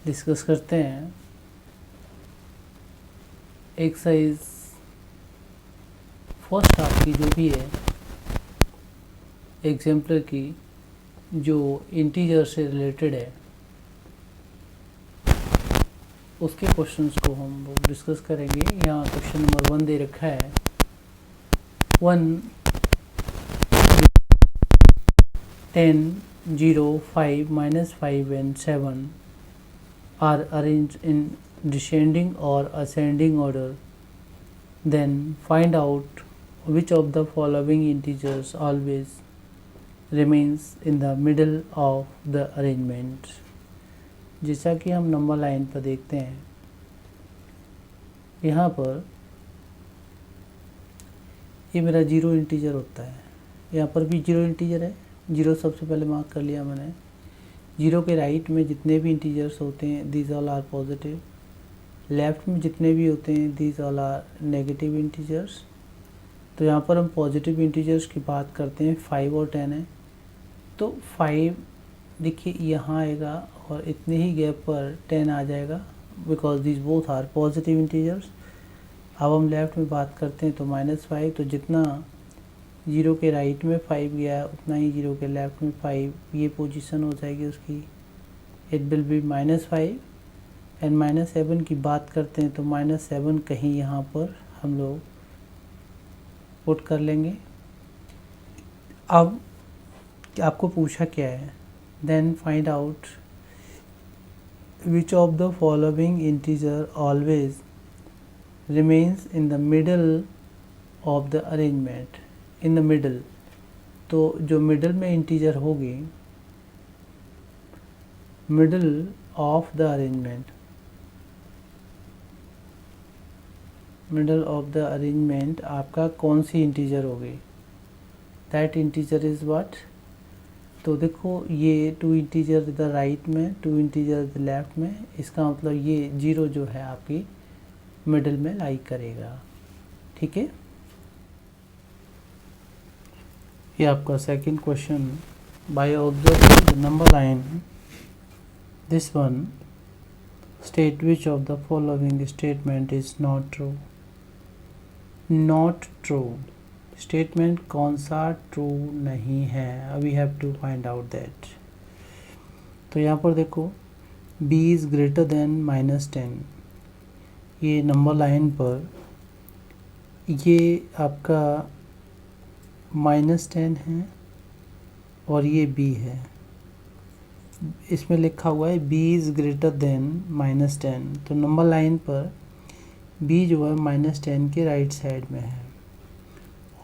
Discuss करते हैं exercise first आपकी जो भी है एग्जाम्पलर की जो इंटीजर से रिलेटेड है उसके क्वेश्चंस को हम डिस्कस करेंगे। यहाँ क्वेश्चन नंबर 1 दे रखा है 1 10 0 5 -5 and 7 are arranged in descending or ascending order, then find out which of the following integers always remains in the middle of the arrangement। जैसा कि हम नंबर लाइन पर देखते हैं, यहाँ पर ये मेरा जीरो इंटीजर होता है, यहाँ पर भी जीरो इंटीजर है। जीरो सबसे पहले मार्क कर लिया मैंने। जीरो के राइट में जितने भी इंटीजर्स होते हैं these all are positive, left में जितने भी होते हैं these all are negative integers. तो यहाँ पर हम पॉजिटिव इंटीजर्स की बात करते हैं, 5 और 10 है। तो 5 देखिए यहाँ आएगा और इतने ही गैप पर 10 आ जाएगा because these both are positive integers. अब हम लेफ़्ट में बात करते हैं तो -5, तो जितना जीरो के राइट में 5 गया उतना ही जीरो के लेफ़्ट में 5, ये पोजीशन हो जाएगी उसकी। इट विल बी -5 एंड -7 की बात करते हैं तो -7 कहीं यहाँ पर हम लोग पुट कर लेंगे। अब आपको पूछा क्या है, then find out which of the following integer always remains in the middle of the arrangement. In the middle, तो जो मिडल में इंटीजर होगी, middle of the arrangement, middle of the arrangement आपका कौन सी इंटीजर होगी, दैट इंटीजर इज़ व्हाट। तो देखो ये 2 इंटीजर इधर राइट में, 2 इंटीजर इधर लेफ्ट में, इसका मतलब ये जीरो जो है आपकी मिडल में लाई करेगा। ठीक है, ये आपका second question. By observing the number line this one state which of the following statement is not true. Not true statement कौन सा ट्रू नहीं है, we have to find out that. तो यहाँ पर देखो b इज़ ग्रेटर देन -10, ये number line पर ये आपका -10 है और ये b है। इसमें लिखा हुआ है b इज़ ग्रेटर देन -10, तो नंबर लाइन पर b जो है -10 के राइट साइड में है।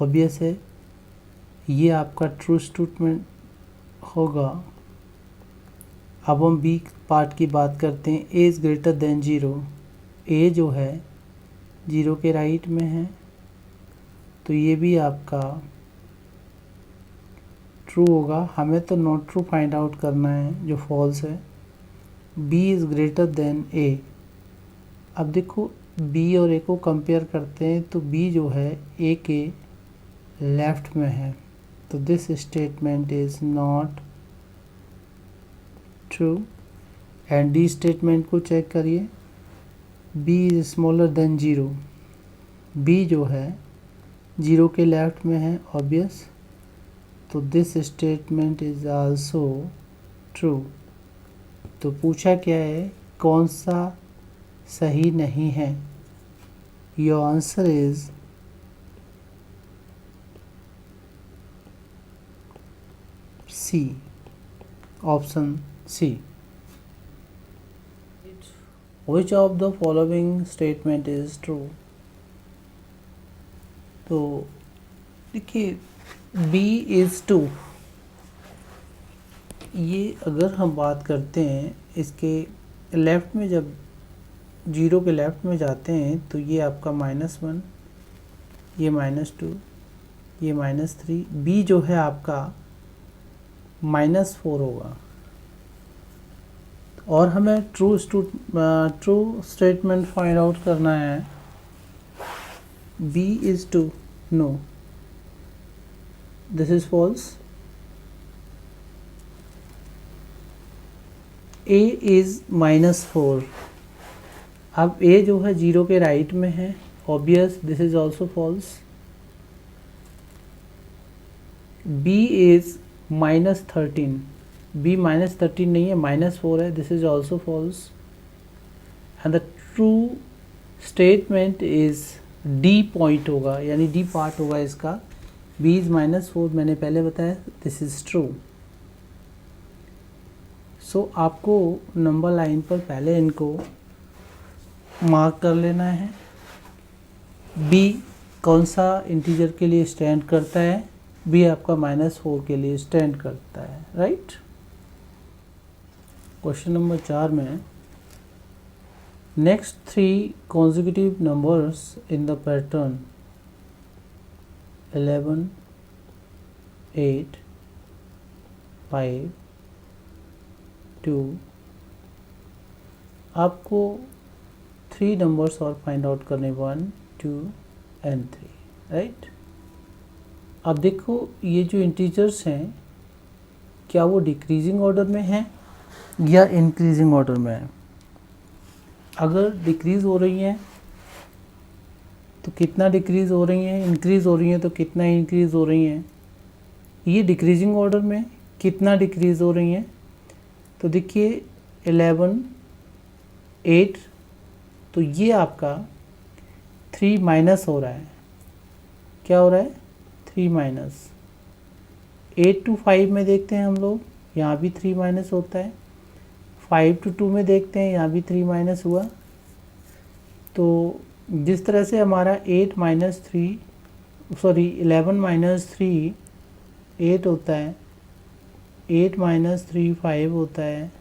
ऑब्वियस है ये आपका ट्रू स्टेटमेंट होगा। अब हम बी पार्ट की बात करते हैं, a is greater than 0। a जो है 0 के राइट में है, तो ये भी आपका ट्रू होगा। हमें तो नॉट ट्रू फाइंड आउट करना है जो फॉल्स है। b is greater than a। अब देखो b और a को कंपेयर करते हैं तो b जो है a के लेफ्ट में है, तो this statement is not true. And D statement को चेक करिए, b is smaller than 0। b जो है 0 के लेफ्ट में है ऑब्वियस, तो this statement is also true. तो पूछा क्या है, कौन सा सही नहीं है। Your answer is C, option C. Which of the following statement is true? तो देखिए b is 2, ये अगर हम बात करते हैं इसके लेफ़्ट में, जब 0 के लेफ़्ट में जाते हैं तो ये आपका -1, ये -2, ये -3, b जो है आपका -4 होगा। और हमें ट्रू स्टेटमेंट फाइंड आउट करना है, b is 2, no this is false. a is -4। अब a जो है 0 के राइट में है, obvious, this is also false. b is -13, b -13 नहीं है, -4 है, this is also false. And the true statement is D point होगा, यानी डी पार्ट होगा इसका। b इज -4 मैंने पहले बताया, दिस इज ट्रू। सो आपको नंबर लाइन पर पहले इनको मार्क कर लेना है। b कौन सा इंटीजर के लिए स्टैंड करता है? b आपका -4 के लिए स्टैंड करता है, राइट। क्वेश्चन नंबर 4 में next 3 consecutive numbers in the pattern 11, 8, 5, 2, आपको 3 नंबर्स और फाइंड आउट करने, 1, 2 एंड 3, राइट। अब देखो ये जो इंटीजर्स हैं क्या वो डिक्रीजिंग ऑर्डर में हैं या इंक्रीजिंग ऑर्डर में है। अगर डिक्रीज़ हो रही हैं तो कितना डिक्रीज़ हो रही हैं, इंक्रीज़ हो रही हैं तो कितना इंक्रीज़ हो रही हैं। ये डिक्रीजिंग ऑर्डर में कितना डिक्रीज़ हो रही हैं, तो देखिए 11, 8, तो ये आपका 3 माइनस हो रहा है। क्या हो रहा है? 3 माइनस। 8 to 5 में देखते हैं हम लोग, यहाँ भी 3 माइनस होता है। 5 to 2 में देखते हैं, यहाँ भी 3 माइनस हुआ। तो जिस तरह से हमारा 8 माइनस 3 सॉरी 11 माइनस 3 8 होता है, 8 माइनस 3 5 होता है,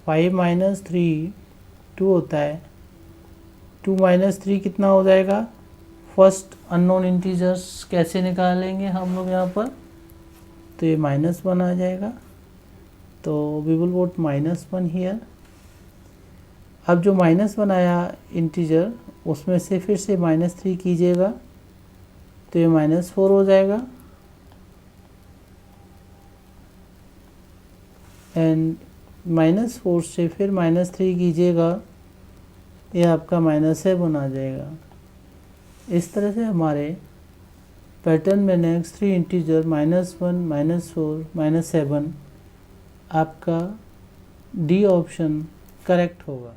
5 माइनस 3 2 होता है, 2 माइनस 3 कितना हो जाएगा? फर्स्ट अननोन इंटीजर्स कैसे निकालेंगे हम लोग यहाँ पर, तो ये -1 आ जाएगा। तो वी विल पुट -1 हियर। अब जो -1 आया इंटीजर, उसमें से फिर से -3 कीजिएगा तो ये -4 हो जाएगा। एंड -4 से फिर -3 कीजिएगा, ये आपका -7 आ जाएगा। इस तरह से हमारे पैटर्न में नेक्स्ट 3 इंटीजर -1, -4, -7 आपका डी ऑप्शन करेक्ट होगा।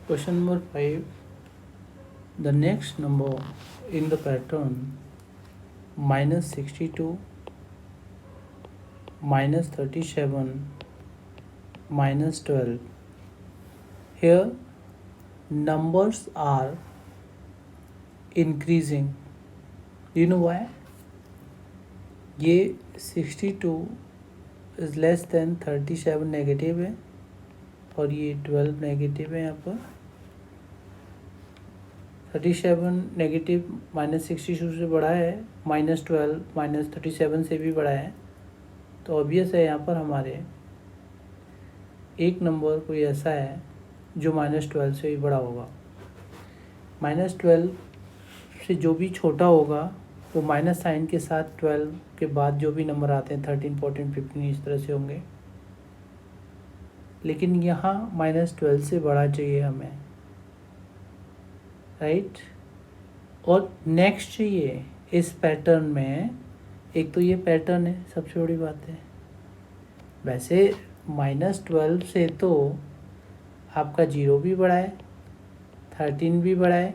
Question number 5, the next number in the pattern -62, -37, -12. Here numbers are increasing. Do you know why? ये 62 is less than 37 नेगेटिव है और ये 12 नेगेटिव है। यहाँ पर 37 नेगेटिव -62 से बड़ा है, -12 -37 से भी बड़ा है। तो ऑब्वियस है यहाँ पर हमारे एक नंबर कोई ऐसा है जो -12 से भी बड़ा होगा। -12 से जो भी छोटा होगा वो माइनस साइन के साथ 12 के बाद जो भी नंबर आते हैं 13, 14, 15 इस तरह से होंगे। लेकिन यहाँ -12 से बड़ा चाहिए हमें, राइट। और नेक्स्ट चाहिए इस पैटर्न में। एक तो ये पैटर्न है, सबसे बड़ी बात है। वैसे -12 से तो आपका 0 भी बड़ा है, 13 भी बड़ा है,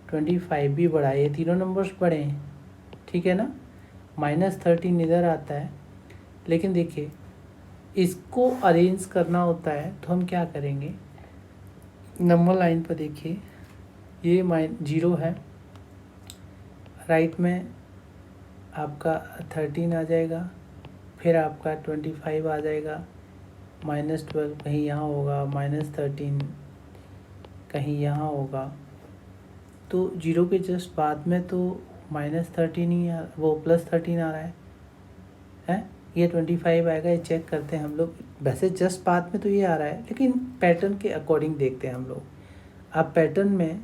25 भी बड़ा है, ये तीनों नंबर्स बड़े हैं, ठीक है ना। -13 इधर आता है। लेकिन देखिए इसको अरेंज करना होता है तो हम क्या करेंगे, नंबर लाइन पर देखिए ये 0 है, राइट में आपका 13 आ जाएगा, फिर आपका 25 आ जाएगा, -12 कहीं यहाँ होगा, -13 कहीं यहाँ होगा। तो 0 के जस्ट बाद में तो -13 ही वो +13 आ रहा है। ये 25 आएगा, ये चेक करते हैं हम लोग। वैसे जस्ट बाद में तो ये आ रहा है, लेकिन पैटर्न के अकॉर्डिंग देखते हैं हम लोग। अब पैटर्न में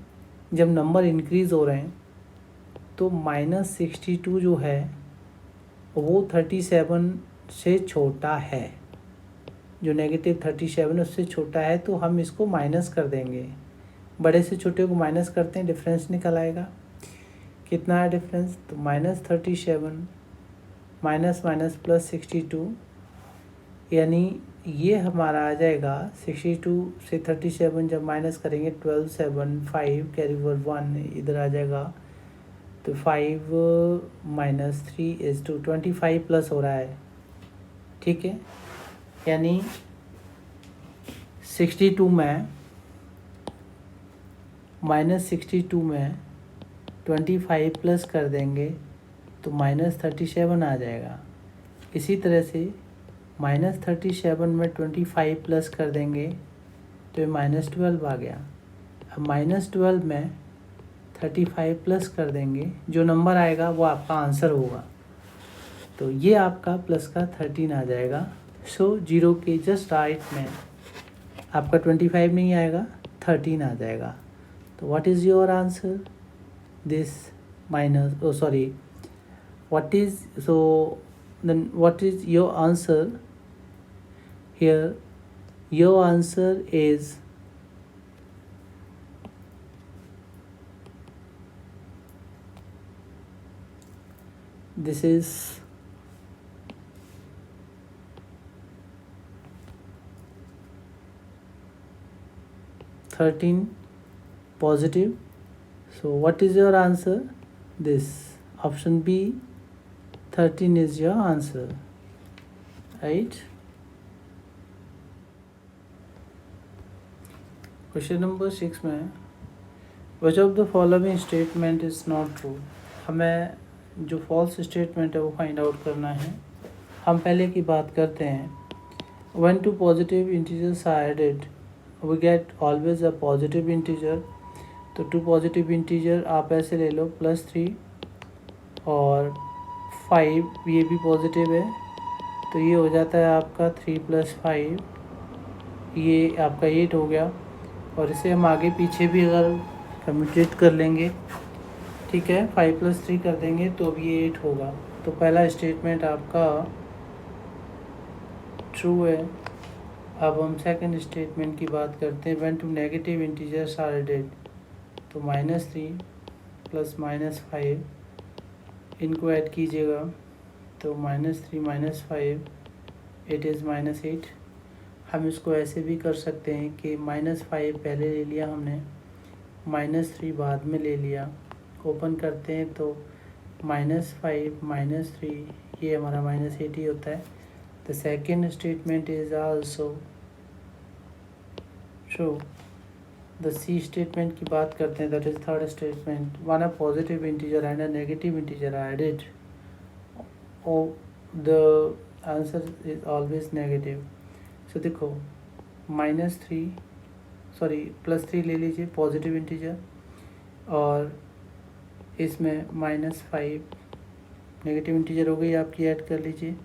जब नंबर इंक्रीज़ हो रहे हैं तो -62 जो है वो 37 से छोटा है, जो -37 उससे छोटा है, तो हम इसको माइनस कर देंगे। बड़े से छोटे को माइनस करते हैं, डिफरेंस निकल आएगा। कितना है डिफरेंस? तो -37 माइनस माइनस +62, यानी ये हमारा आ जाएगा 62 से 37 जब माइनस करेंगे 12 7 5 कैरी ओवर 1 इधर आ जाएगा, तो 5 - 3 = 25 प्लस हो रहा है, ठीक है। यानी 62 में -62 में 25 प्लस कर देंगे तो -37 आ जाएगा। इसी तरह से -37 में 25 प्लस कर देंगे तो ये -12 आ गया। अब -12 में 35 प्लस कर देंगे, जो नंबर आएगा वो आपका आंसर होगा। तो ये आपका प्लस का 13 आ जाएगा। सो 0 के जस्ट राइट में आपका 25 नहीं आएगा, 13 आ जाएगा। तो what is your answer? This minus what is your answer here? Your answer is this is 13 positive. So what is your answer? This option B, 13 is your answer, right? Question number 6 में which of the following statement is not true? हमें जो false statement है वो find out करना है। हम पहले की बात करते हैं। When two positive integers are added, we get always a positive integer. तो टू पॉजिटिव इंटीजर आप ऐसे ले लो, +3 और 5, ये भी पॉजिटिव है, तो ये हो जाता है आपका 3 + 5, ये आपका 8 हो गया। और इसे हम आगे पीछे भी अगर कम्यूटेट कर लेंगे, ठीक है, 5 + 3 कर देंगे तो अब ये 8 होगा। तो पहला स्टेटमेंट आपका ट्रू है। अब हम सेकंड स्टेटमेंट की बात करते हैं। When two negative integers are added, तो -3 + -5 इनको ऐड कीजिएगा, तो -3 - 5 इट इज़ -8। हम इसको ऐसे भी कर सकते हैं कि -5 पहले ले लिया हमने, -3 बाद में ले लिया। ओपन करते हैं तो -5 - 3 ये हमारा -8 ही होता है। The second statement is also true. The C statement की बात करते हैं, that is third statement. One a positive integer and a negative integer are added, the answer is always negative. So देखो +3 ले लीजिए पॉजिटिव इंटीजर, और इसमें -5 negative integer हो गई आपकी, ऐड कर लीजिए,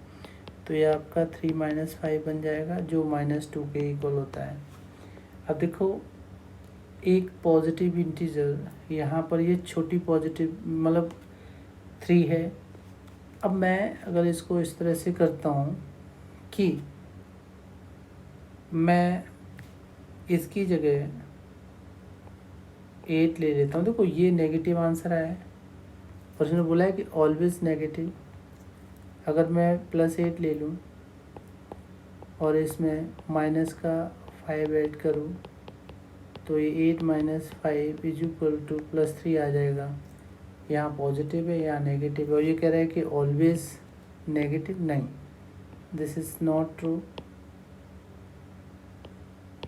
तो ये आपका 3 - 5 बन जाएगा, जो -2 के इक्वल होता है। अब देखो एक पॉजिटिव इंटीजर, यहाँ पर ये छोटी पॉजिटिव मतलब 3 है। अब मैं अगर इसको इस तरह से करता हूँ कि मैं इसकी जगह 8 ले लेता हूँ। देखो ये नेगेटिव आंसर आया है, और इसने बोला है कि ऑलवेज नेगेटिव। अगर मैं +8 ले लूँ और इसमें माइनस का 5 ऐड करूँ, तो ये 8 - 5 = +3 आ जाएगा। यहाँ पॉजिटिव है, यहाँ नेगेटिव है, और ये कह रहा है कि ऑलवेज नेगेटिव नहीं, this is not true.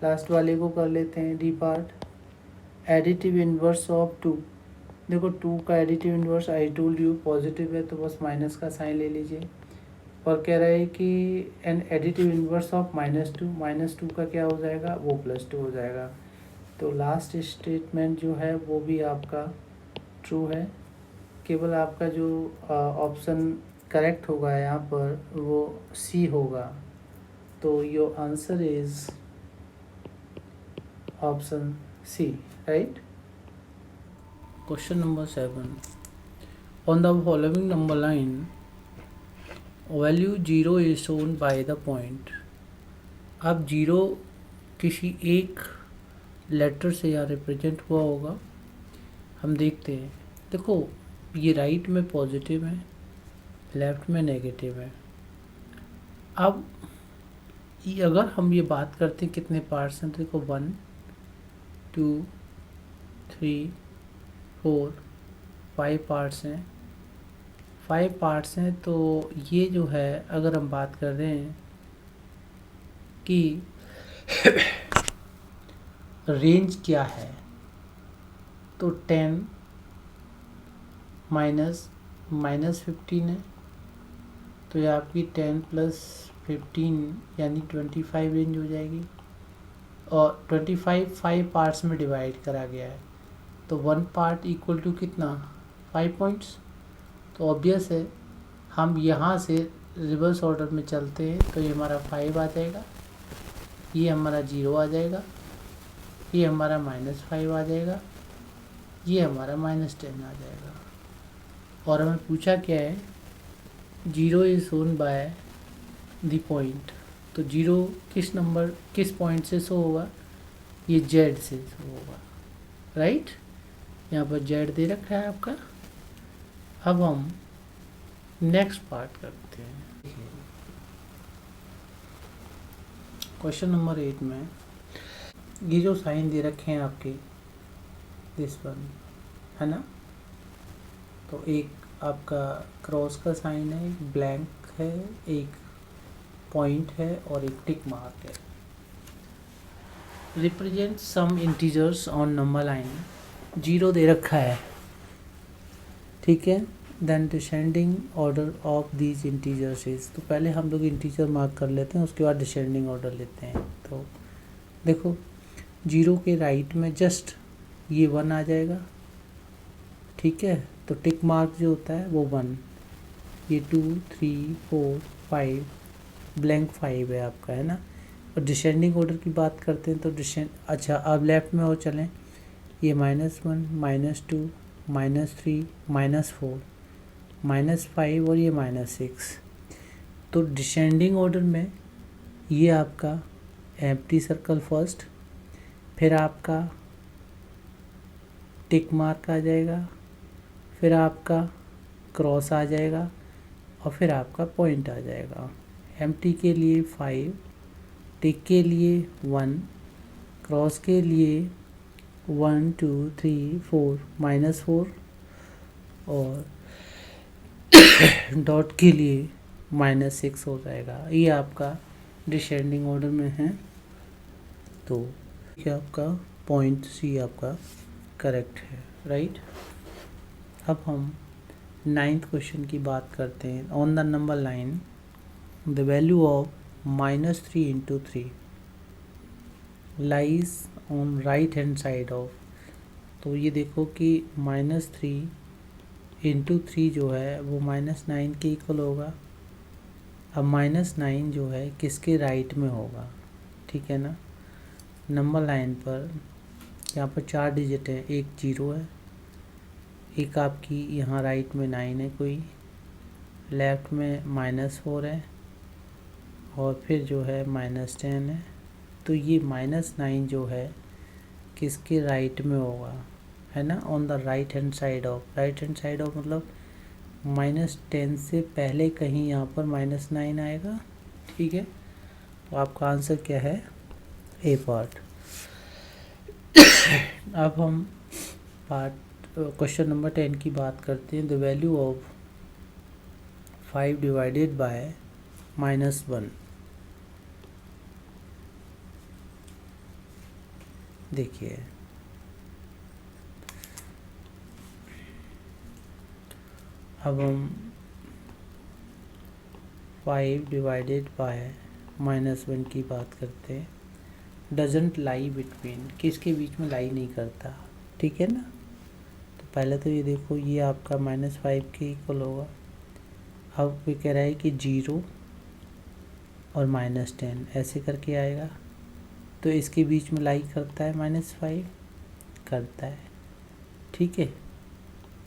Last वाले को कर लेते हैं, D part. Additive inverse of 2, देखो 2 का additive inverse I told you positive है, तो बस माइनस का साइन ले लीजिए। और कह रहा है कि एन एडिटिव इन्वर्स ऑफ -2 का क्या हो जाएगा, वो +2 हो जाएगा। तो लास्ट स्टेटमेंट जो है वो भी आपका ट्रू है। केवल आपका जो ऑप्शन करेक्ट होगा यहाँ पर वो सी होगा। तो your answer is option C, right. Question number 7, on the following number line value 0 is shown by the point. अब 0 किसी एक लेटर से यहाँ रिप्रेजेंट हुआ होगा, हम देखते हैं। देखो ये राइट में पॉजिटिव है, लेफ्ट में नेगेटिव है। अब अगर हम ये बात करते हैं कितने पार्ट्स हैं, तो देखो 1 2 3 4 5 पार्ट्स हैं। 5 पार्ट्स हैं, तो ये जो है अगर हम बात कर रहे हैं कि रेंज क्या है, तो 10 -15 है, तो ये आपकी 10 + 15 यानी 25 रेंज हो जाएगी। और 25 5 पार्ट्स में डिवाइड करा गया है, तो 1 पार्ट इक्वल टू कितना, 5 पॉइंट्स। तो ऑब्वियस है हम यहाँ से रिवर्स ऑर्डर में चलते हैं, तो ये हमारा 5 आ जाएगा, ये हमारा 0 आ जाएगा, ये हमारा -5 आ जाएगा, ये हमारा -10 आ जाएगा। और हमें पूछा क्या है, 0 is shown by the point. तो 0 किस पॉइंट से शो होगा, ये Z से शो होगा, राइट। यहाँ पर Z दे रखा है आपका। अब हम नेक्स्ट पार्ट करते हैं। क्वेश्चन नंबर 8 में ये जो साइन दे रखे हैं आपके, दिस वन है ना, तो एक आपका क्रॉस का साइन है, एक ब्लैंक है, एक पॉइंट है और एक टिक मार्क है। Represent some integers on number line. 0 दे रखा है, ठीक है। Then descending order of these integers is, तो पहले हम लोग इंटीजर मार्क कर लेते हैं, उसके बाद डिसेंडिंग ऑर्डर लेते हैं। तो देखो 0 के राइट में जस्ट ये 1 आ जाएगा, ठीक है। तो टिक मार्क जो होता है वो 1, ये 2 3 4 5, ब्लैंक 5 है आपका, है ना। और डिसेंडिंग ऑर्डर की बात करते हैं तो अच्छा अब लेफ्ट में और चलें, ये -1 -2 -3 -4 -5 और ये -6। तो डिसेंडिंग ऑर्डर में ये आपका एम्प्टी सर्कल फर्स्ट, फिर आपका टिक मार्क आ जाएगा, फिर आपका क्रॉस आ जाएगा और फिर आपका पॉइंट आ जाएगा। एम्प्टी के लिए 5, टिक के लिए 1, क्रॉस के लिए 1 2 3 4 -4 और डॉट के लिए -6 हो जाएगा। ये आपका डिसेंडिंग ऑर्डर में है, तो ये आपका पॉइंट सी आपका करेक्ट है, राइट। अब हम 9th क्वेश्चन की बात करते हैं। On the number line the value of -3 × 3 lies on right hand side of. तो ये देखो कि -3 × 3 जो है वो -9 के इक्वल होगा। अब -9 जो है किसके राइट में होगा, ठीक है ना। नंबर लाइन पर यहाँ पर 4 डिजिट है, एक 0 है, एक आपकी यहाँ राइट में 9 है कोई, लेफ़्ट में -4 है और फिर जो है -10 है। तो ये -9 जो है किसके राइट में होगा, है ना, on the right hand side of. Right hand side of मतलब -10 से पहले कहीं यहाँ पर -9 आएगा, ठीक है। तो आपका आंसर क्या है, ए पार्ट। अब हम क्वेश्चन नंबर 10 की बात करते हैं। The value of 5 divided by -1। देखिए अब हम 5 डिवाइडेड बाय -1 की बात करते हैं। डजंट लाई बिटवीन, किसके बीच में लाई नहीं करता, ठीक है ना। तो पहले तो ये देखो ये आपका -5 के इक्वल होगा। अब ये कह रहा है कि 0 और -10 ऐसे करके आएगा, तो इसके बीच में लाई करता है -5 करता है, ठीक है,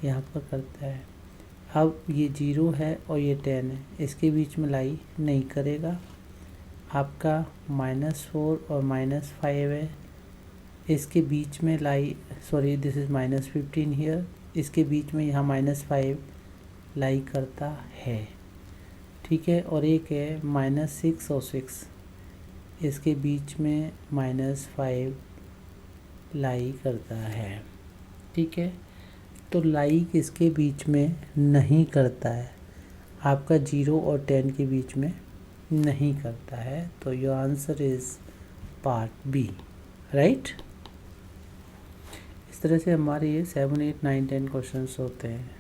यहाँ पर करता है। अब ये 0 है और ये 10 है, इसके बीच में लाई नहीं करेगा। आपका -4 और -5 है, इसके बीच में लाई, सॉरी दिस इज़ -15 हियर, इसके बीच में यहाँ -5 लाई करता है, ठीक है। और एक है -6 और 6, इसके बीच में -5 लाई करता है, ठीक है। तो लाई किसके बीच में नहीं करता है? आपका 0 और 10 के बीच में नहीं करता है, तो your answer is part B, right. इस तरह से हमारे ये 7, 8, 9, 10 क्वेश्चंस होते हैं।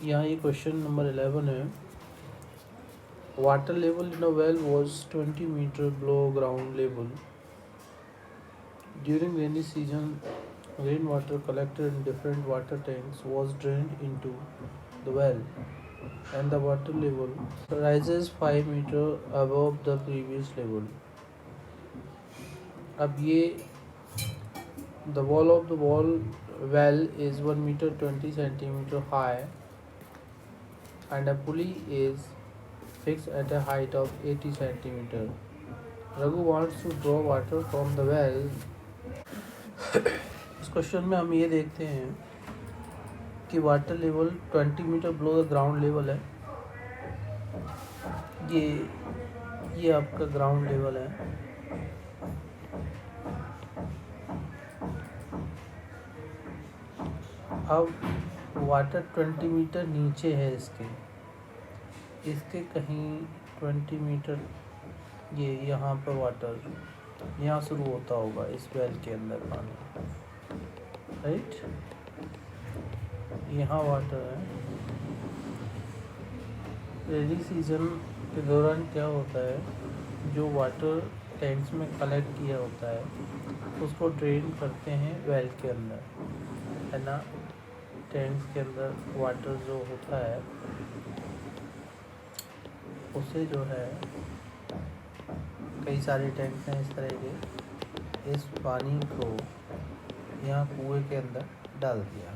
यहाँ ये क्वेश्चन नंबर 11 है। Water level in a well was 20 meter below ground level. During rainy season, rainwater collected in different water tanks was drained into the well, and the water level rises 5 meter above the previous level. अब ये the wall of the well is 1 meter 20 centimeter high, and a pulley is fixed at a height of 80 centimeter. Raghu wants to draw water from the well. इस question में हम ये देखते हैं कि water level 20 metre below the ground level है। ये आपका ग्राउंड लेवल है। अब वाटर 20 मीटर नीचे है इसके कहीं 20 मीटर, ये यहाँ पर वाटर यहाँ शुरू होता होगा इस वेल के अंदर पानी, राइट। यहाँ वाटर है। रेनी सीजन के दौरान क्या होता है, जो वाटर टैंक्स में कलेक्ट किया होता है उसको ड्रेन करते हैं वेल के अंदर, है ना। टैंक्स के अंदर वाटर जो होता है उसे जो है, कई सारे टैंक्स हैं इस तरह के, इस पानी को यहाँ कुएं के अंदर डाल दिया,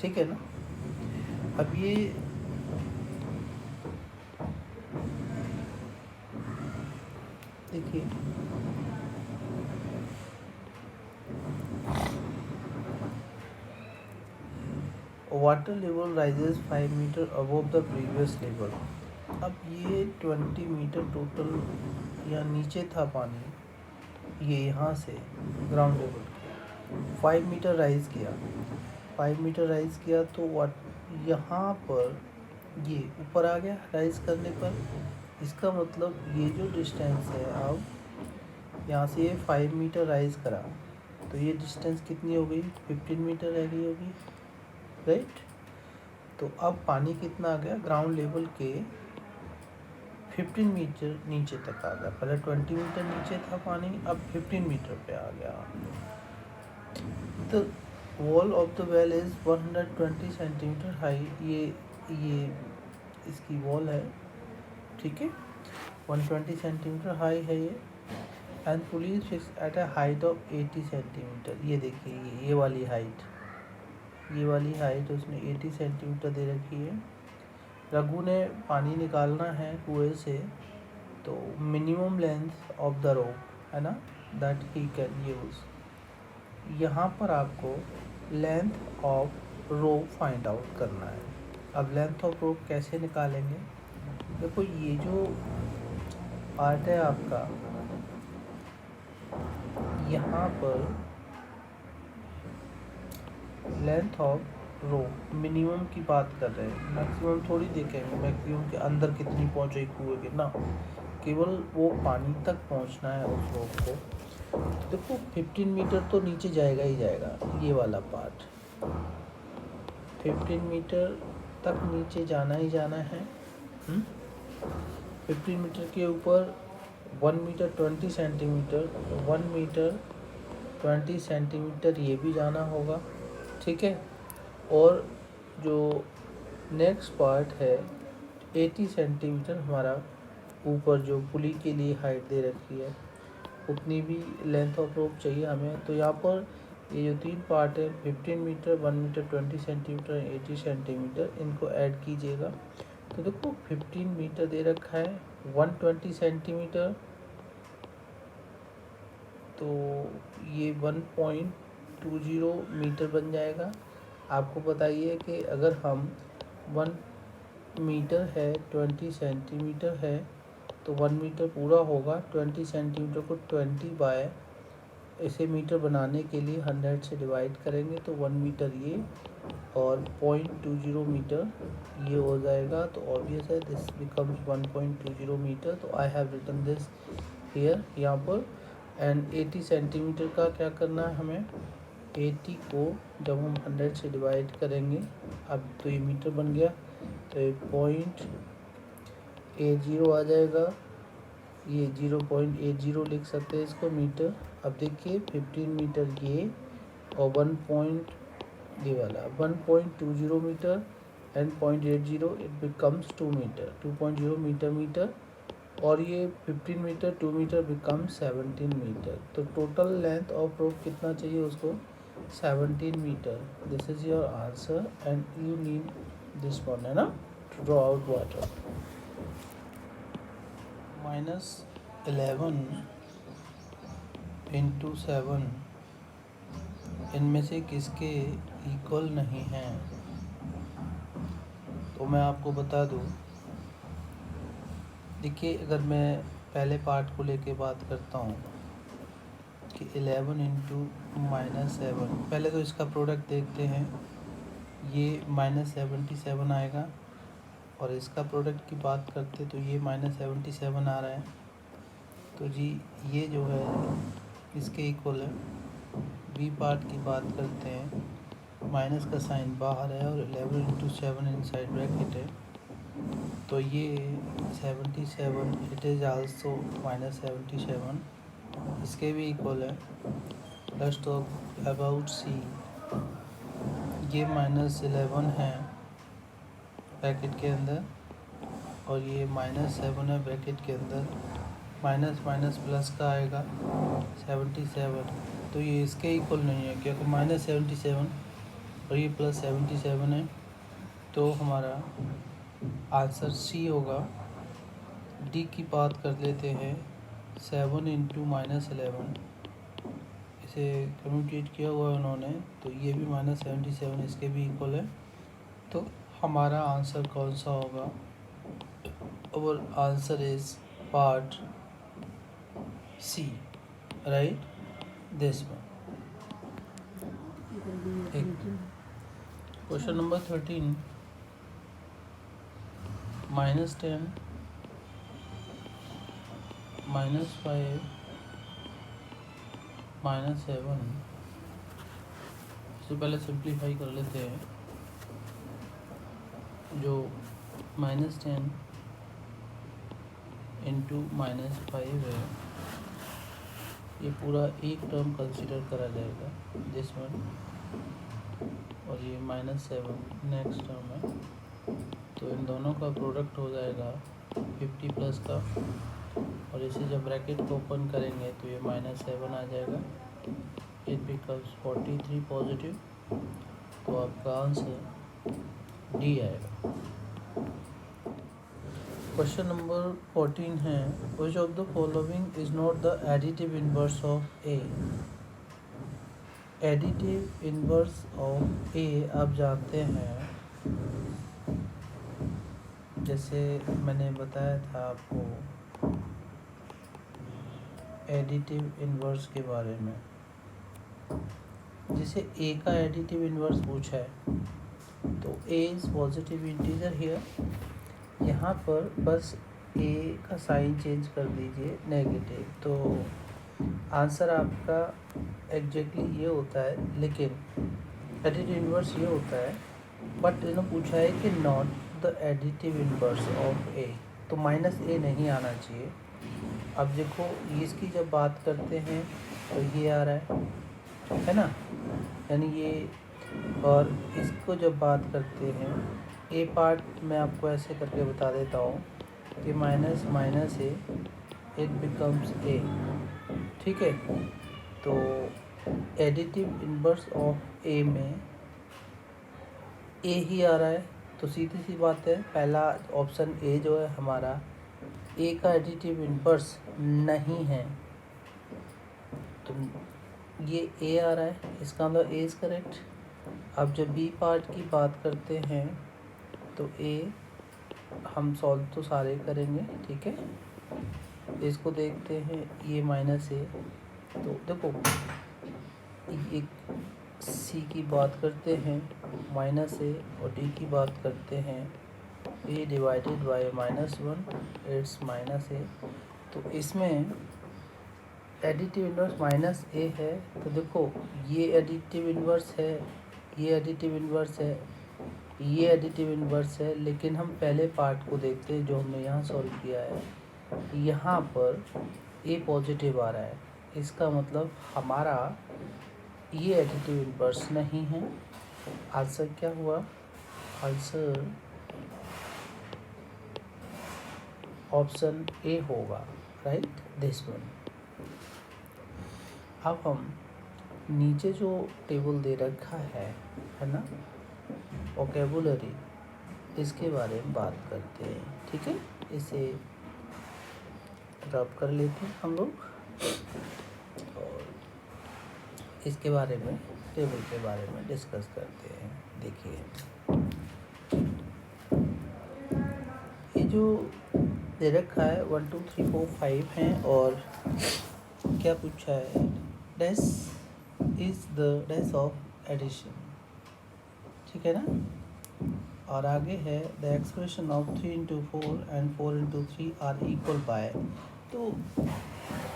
ठीक है ना। अब ये देखिए, water level rises 5 metre above the previous level. अब ये 20 मीटर टोटल या नीचे था पानी, ये यहाँ से ग्राउंड लेवल 5 मीटर राइज किया, 5 मीटर राइज किया तो यहाँ पर ये ऊपर आ गया राइज करने पर। इसका मतलब ये जो डिस्टेंस है, अब यहाँ से ये 5 मीटर राइज करा तो ये डिस्टेंस कितनी हो गई, 15 मीटर रह गई होगी, राइट। तो अब पानी कितना आ गया, ग्राउंड लेवल के 15 मीटर नीचे तक आ गया। पहले 20 मीटर नीचे था पानी, अब 15 मीटर पे आ गया। तो wall of the well is 120 centimetre high, ये इसकी वॉल है, ठीक है, 120 सेंटीमीटर हाई है ये। And pulley fix at a height of 80 centimetre. ये देखिए ये वाली हाइट उसने 80 सेंटीमीटर दे रखी है। रघु ने पानी निकालना है कुएं से, तो minimum length of the rope, है ना, दैट ही कैन यूज़। यहाँ पर आपको length of rope find out करना है। अब लेंथ ऑफ रोप कैसे निकालेंगे, देखो ये जो पार्ट है आपका, यहाँ पर लेंथ ऑफ रोप मिनिमम की बात कर रहे हैं, मैक्सिमम थोड़ी देखेंगे, मैक्सिमम के अंदर कितनी पहुँचे कुएं के ना, केवल वो पानी तक पहुँचना है उस रोप को। देखो 15 मीटर तो नीचे जाएगा ही जाएगा, ये वाला पार्ट 15 मीटर तक नीचे जाना ही जाना है। 15 मीटर के ऊपर 1 मीटर 20 सेंटीमीटर, 1 मीटर 20 सेंटीमीटर ये भी जाना होगा, ठीक है। और जो नेक्स्ट पार्ट है 80 सेंटीमीटर हमारा ऊपर जो पुली के लिए हाइट दे रखी है, उतनी भी लेंथ ऑफ रोप चाहिए हमें। तो यहाँ पर ये जो 3 पार्ट है 15 मीटर, 1 मीटर, 20 सेंटीमीटर, 80 सेंटीमीटर, इनको ऐड कीजिएगा। तो देखो 15 मीटर दे रखा है, 120 सेंटीमीटर, तो ये 1.20 मीटर बन जाएगा। आपको बताइए कि अगर हम 1 मीटर है 20 सेंटीमीटर है तो 1 मीटर पूरा होगा, 20 सेंटीमीटर को 20 बाय इसे मीटर बनाने के लिए 100 से डिवाइड करेंगे तो 1 मीटर ये और 0.20 मीटर ये हो जाएगा। तो ऑब्वियस है दिस बिकम्स 1.20 मीटर। तो I have written this here यहाँ पर। एंड 80 सेंटीमीटर का क्या करना है हमें, 80 को जब हम 100 से डिवाइड करेंगे, अब तो ये मीटर बन गया, तो ये 0.80 आ जाएगा, ये 0.80 लिख सकते हैं इसको मीटर। अब देखिए 15 मीटर ये और 1 वाला 1.20 metre and 0.80 it becomes 2 metre, 2.0 metre और ये 15 मीटर 2 मीटर बिकम 17 मीटर। तो टोटल लेंथ ऑफ रोप कितना चाहिए उसको, 17 metre. This is your answer and you need this one, है ना, to draw out water. -11 into 7 इनमें से किसके इक्वल नहीं हैं। तो मैं आपको बता दूं, देखिए अगर मैं पहले पार्ट को लेके बात करता हूँ कि 11 इंटू -7, पहले तो इसका प्रोडक्ट देखते हैं, ये -77 आएगा और इसका प्रोडक्ट की बात करते तो ये -77 आ रहा है। तो जी ये जो है इसके इक्वल है। बी पार्ट की बात करते हैं, माइनस का साइन बाहर है और 11 इंटू 7 इनसाइड ब्रैकेट है, तो ये 77 इट इज़ आल्सो -77 इसके भी इक्वल है। लेट्स टॉक अबाउट सी, ये -11 है ब्रैकेट के अंदर और ये -7 है ब्रैकेट के अंदर, माइनस माइनस प्लस का आएगा 77, तो ये इसके इक्वल नहीं है क्योंकि -77 और ये +77 है। तो हमारा आंसर सी होगा। डी की बात कर लेते हैं, 7 इंटू -11 इसे कम्यूटेट किया हुआ है उन्होंने, तो ये भी -77 इसके भी इक्वल है। तो हमारा आंसर कौन सा होगा, और answer is part C, right, this one. Question number 13, -10 -5 -7, इससे पहले सिंप्लीफाई कर लेते हैं। जो -10 इंटू -5 है ये पूरा एक टर्म कंसिडर करा जाएगा, दिस वन, और ये -7 नेक्स्ट टर्म है, तो इन दोनों का प्रोडक्ट हो जाएगा 50 प्लस का, और इसे जब ब्रैकेट को ओपन करेंगे तो ये -7 आ जाएगा, इट बिकम्स 43 पॉजिटिव। तो आपका आंसर डी आएगा। क्वेश्चन नंबर 14 है, which of the following is not the additive inverse of A. Additive inverse of A आप जानते हैं, जैसे मैंने बताया था आपको एडिटिव इनवर्स के बारे में, जिसे ए का एडिटिव इनवर्स पूछा है, तो A is positive integer here, यहाँ पर बस ए का साइन चेंज कर दीजिए नेगेटिव, तो आंसर आपका एग्जैक्टली ये होता है, लेकिन एडिटिव इनवर्स ये होता है, बट इन्होंने पूछा है कि not the additive inverse of A, तो -a नहीं आना चाहिए। अब देखो इसकी जब बात करते हैं तो ये आ रहा है ना, यानी ये, और इसको जब बात करते हैं ए पार्ट मैं आपको ऐसे करके बता देता हूँ कि minus minus A it becomes a, ठीक है। तो एडिटिव इनवर्स ऑफ ए में ए ही आ रहा है, तो सीधी सी बात है पहला ऑप्शन ए जो है हमारा ए का एडिटिव इनवर्स नहीं है, तो ये ए आ रहा है, इसका मतलब ए इज़ करेक्ट। अब जब बी पार्ट की बात करते हैं तो ए हम सॉल्व तो सारे करेंगे, ठीक है। इसको देखते हैं, ये माइनस ए, तो देखो ये सी की बात करते हैं माइनस ए और डी की बात करते हैं ए डिवाइडेड बाय -1, इट्स माइनस ए। तो इसमें एडिटिव इन्वर्स माइनस ए है, तो देखो ये एडिटिव इन्वर्स है, ये एडिटिव इन्वर्स है, ये एडिटिव इन्वर्स है, लेकिन हम पहले पार्ट को देखते हैं जो हमने यहाँ सॉल्व किया है। यहाँ पर ए पॉजिटिव आ रहा है, इसका मतलब हमारा ये एडिटिव इन्वर्स नहीं है। आंसर क्या हुआ? आंसर ऑप्शन ए होगा, राइट, दिस वन। अब हम नीचे जो टेबल दे रखा है ना, वोकैबुलरी, इसके बारे में बात करते हैं, ठीक है। इसे रब कर लेते हैं हम लोग और इसके बारे में, टेबल के बारे में डिस्कस करते हैं। देखिए ये जो दे रखा है 1 2 3 4 5 हैं और क्या पूछा है, dash is the dash of addition, ठीक है ना। और आगे है the expression of 3 into 4 and 4 into 3 are equal by. तो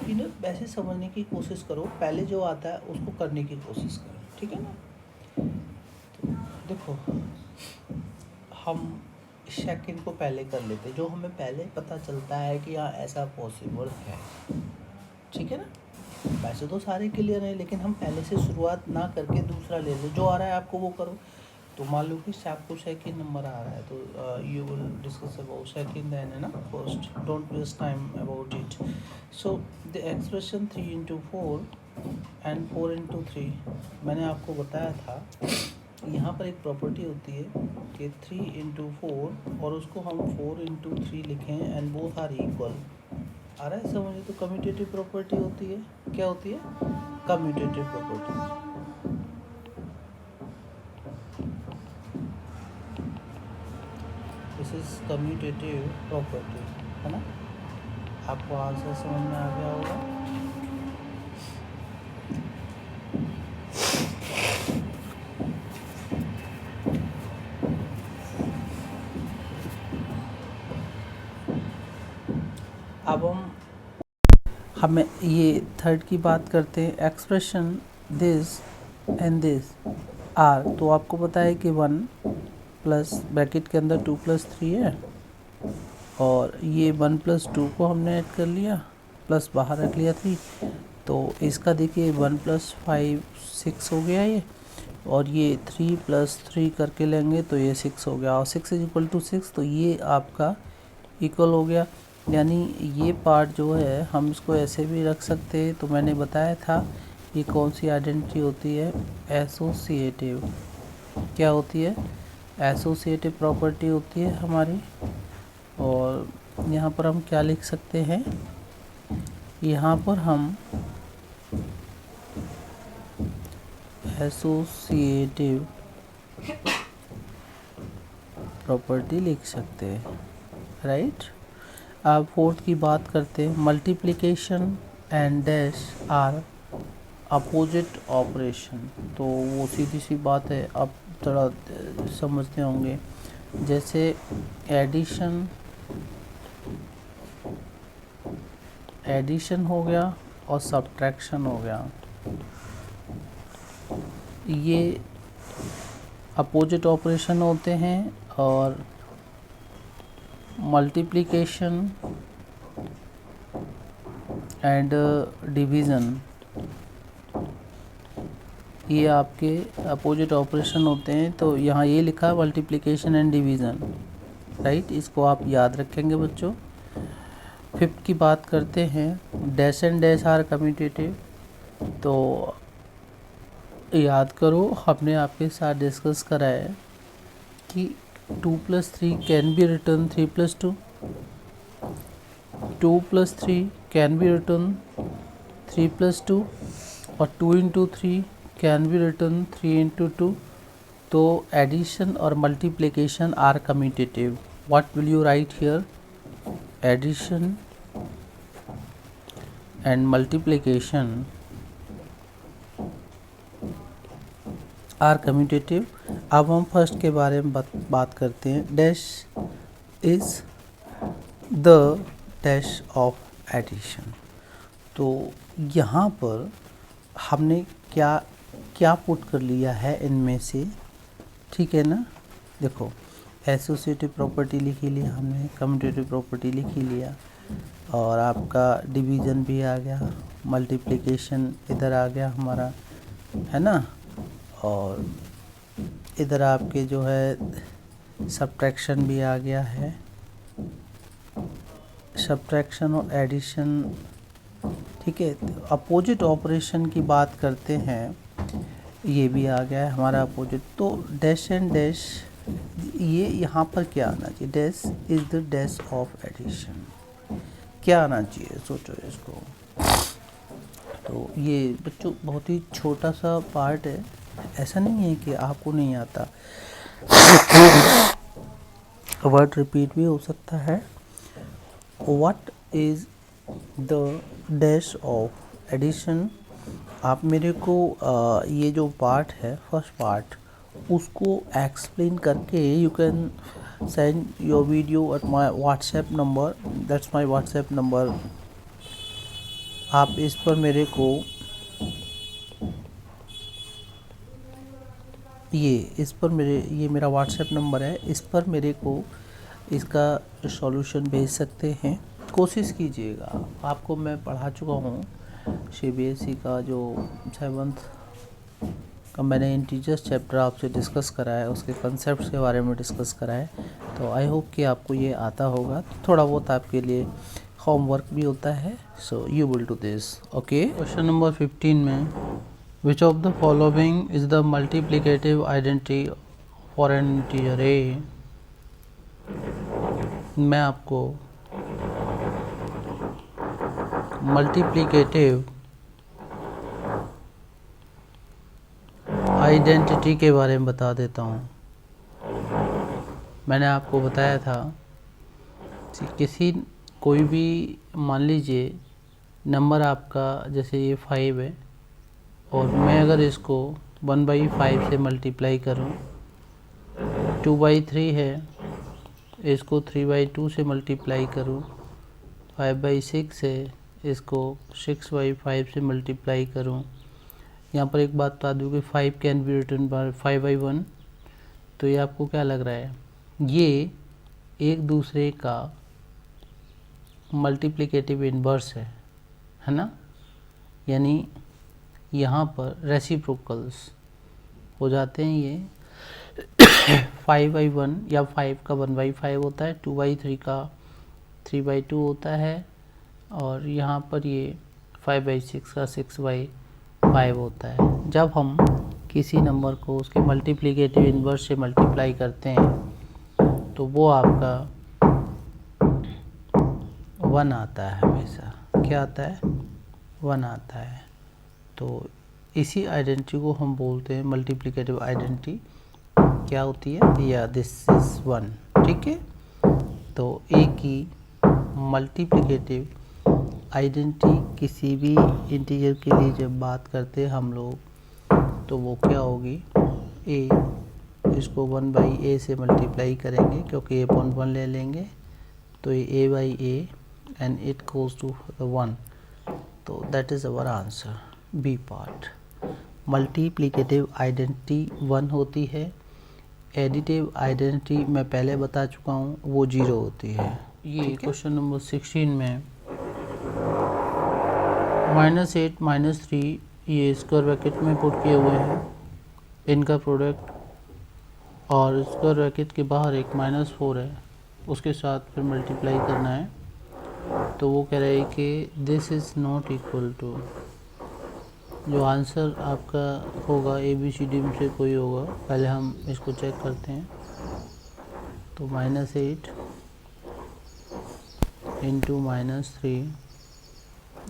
इन्हें वैसे समझने की कोशिश करो, पहले जो आता है उसको करने की कोशिश करो, ठीक है ना। तो देखो हम सेकंड को पहले कर लेते हैं, जो हमें पहले पता चलता है कि हाँ ऐसा पॉसिबल है, ठीक है ना। वैसे तो सारे क्लियर हैं, लेकिन हम पहले से शुरुआत ना करके दूसरा ले लो, जो आ रहा है आपको वो करो। तो मान लो कि आपको सेकंड नंबर आ रहा है, तो you will discuss about second then, है ना, first, don't waste time about it. So the expression 3 into 4 and 4 into 3, मैंने आपको बताया था यहाँ पर एक प्रॉपर्टी होती है कि 3 into 4 और उसको हम 4 into 3 लिखें एंड बोथ आर इक्वल। आ रहा है समझिए, तो कम्यूटेटिव प्रॉपर्टी होती है, क्या होती है, commutative property. This is commutative property, है ना। आपको आंसर समझ में आ गया होगा। अब हमें ये थर्ड की बात करते हैं, expression this and this are. तो आपको पता है कि 1 प्लस ब्रैकेट के अंदर 2 + 3 है, और ये 1 + 2 को हमने ऐड कर लिया, प्लस बाहर रख लिया 3। तो इसका देखिए 1 + 5 6 हो गया ये, और ये 3 + 3 करके लेंगे तो ये 6 हो गया, और 6 = 6, तो ये आपका इक्वल हो गया। यानी ये पार्ट जो है हम इसको ऐसे भी रख सकते हैं। तो मैंने बताया था ये कौन सी आइडेंटिटी होती है, एसोसिएटिव। क्या होती है, एसोसिएटिव प्रॉपर्टी होती है हमारी। और यहाँ पर हम क्या लिख सकते हैं, यहाँ पर हम एसोसिएटिव प्रॉपर्टी लिख सकते हैं, राइट। अब फोर्थ की बात करते हैं, multiplication and dash are opposite operation. तो वो सीधी सी बात है, आप थोड़ा समझते होंगे। जैसे एडिशन हो गया और सब्ट्रैक्शन हो गया, ये अपोजिट ऑपरेशन होते हैं। और मल्टीप्लिकेशन एंड डिवीज़न, ये आपके अपोजिट ऑपरेशन होते हैं। तो यहाँ ये लिखा है मल्टीप्लिकेशन एंड डिवीज़न, राइट। इसको आप याद रखेंगे बच्चों। फिफ्थ की बात करते हैं, dash and dash are commutative. तो याद करो, हमने आपके साथ डिस्कस करा है कि 2 + 3 can be return 3 + 2, 2 + 3 can be return 3 + 2 और 2 × 3 कैन बी रिटर्न 3 × 2. तो एडिशन और multiplication are commutative. What will you write here? Addition and multiplication are commutative. अब हम फर्स्ट के बारे में बात करते हैं. Dash is the dash of addition. तो यहाँ पर हमने क्या क्या पुट कर लिया है इनमें से, ठीक है ना. देखो, एसोसिएटिव प्रॉपर्टी लिखी लिया हमने, कम्यूटेटिव प्रॉपर्टी लिखी लिया, और आपका डिवीज़न भी आ गया, मल्टीप्लिकेशन इधर आ गया हमारा, है ना. और इधर आपके जो है सब्ट्रैक्शन भी आ गया है. सब्ट्रैक्शन और एडिशन, ठीक है. अपोजिट ऑपरेशन की बात करते हैं, ये भी आ गया है हमारा अपोजिट. तो डैश एंड डैश, ये यहाँ पर क्या आना चाहिए? Dash is the dash of addition. क्या आना चाहिए? सोचो इसको. तो ये बच्चों बहुत ही छोटा सा पार्ट है, ऐसा नहीं है कि आपको नहीं आता. वर्ड रिपीट भी हो सकता है. What is the dash of addition. आप मेरे को ये जो पार्ट है, फर्स्ट पार्ट, उसको एक्सप्लेन करके you can send your video at my WhatsApp number. That's my WhatsApp number. आप इस पर मेरे को ये मेरा व्हाट्सएप नंबर है, इस पर मेरे को इसका सॉल्यूशन भेज सकते हैं. कोशिश कीजिएगा. आपको मैं पढ़ा चुका हूँ CBSE का जो 7th का मैंने इंटीजर्स चैप्टर आपसे डिस्कस करा है, उसके कंसेप्ट के बारे में डिस्कस करा है. तो आई होप कि आपको ये आता होगा. थोड़ा बहुत आपके लिए होमवर्क भी होता है. So you will do this. Okay. Question number 15 में, which of the following is the multiplicative identity for an integer A. मैं आपको मल्टीप्लिकेटिव आइडेंटिटी के बारे में बता देता हूँ. मैंने आपको बताया था कि कोई भी, मान लीजिए नंबर आपका जैसे ये 5 है, और मैं अगर इसको 1/5 से मल्टीप्लाई करूँ, 2/3 है, इसको 3/2 से मल्टीप्लाई करूँ, 5/6 है, इसको 6/5 से मल्टीप्लाई करूँ. यहाँ पर एक बात बता दूँ कि 5 कैन बी रिटन बाय 5/1. तो ये आपको क्या लग रहा है? ये एक दूसरे का मल्टीप्लिकेटिव इन्वर्स है ना. यानी यहाँ पर रेसिप्रोकल्स हो जाते हैं. ये 5/1 या 5 का 1/5 होता है, 2/3 का 3/2 होता है, और यहाँ पर ये 5/6 का 6/5 होता है. जब हम किसी नंबर को उसके मल्टीप्लिकेटिव इन्वर्स से मल्टीप्लाई करते हैं तो वो आपका 1 आता है. हमेशा क्या आता है? 1 आता है. तो इसी आइडेंटिटी को हम बोलते हैं मल्टीप्लिकेटिव आइडेंटिटी. क्या होती है? या दिस इज 1. ठीक है. तो एक ही मल्टीप्लिकेटिव आइडेंटिटी किसी भी इंटीजर के लिए जब बात करते हैं हम लोग, तो वो क्या होगी? a, इसको 1/a से मल्टीप्लाई करेंगे क्योंकि a/1 ले लेंगे, तो ये a/a and it goes to the 1. तो that is our answer. B part. Multiplicative identity 1 होती है. एडिटिव आइडेंटिटी मैं पहले बता चुका हूँ, वो 0 होती है. ये क्वेश्चन नंबर 16 में -8 -3 ये स्क्वायर ब्रैकेट में पुट किए हुए हैं, इनका प्रोडक्ट, और स्क्वायर ब्रैकेट के बाहर एक -4 है, उसके साथ फिर मल्टीप्लाई करना है. तो वो कह रहे हैं कि this is not equal to जो आंसर आपका होगा ABCD में से कोई होगा। पहले हम इसको चेक करते हैं। तो -8 इंटू -3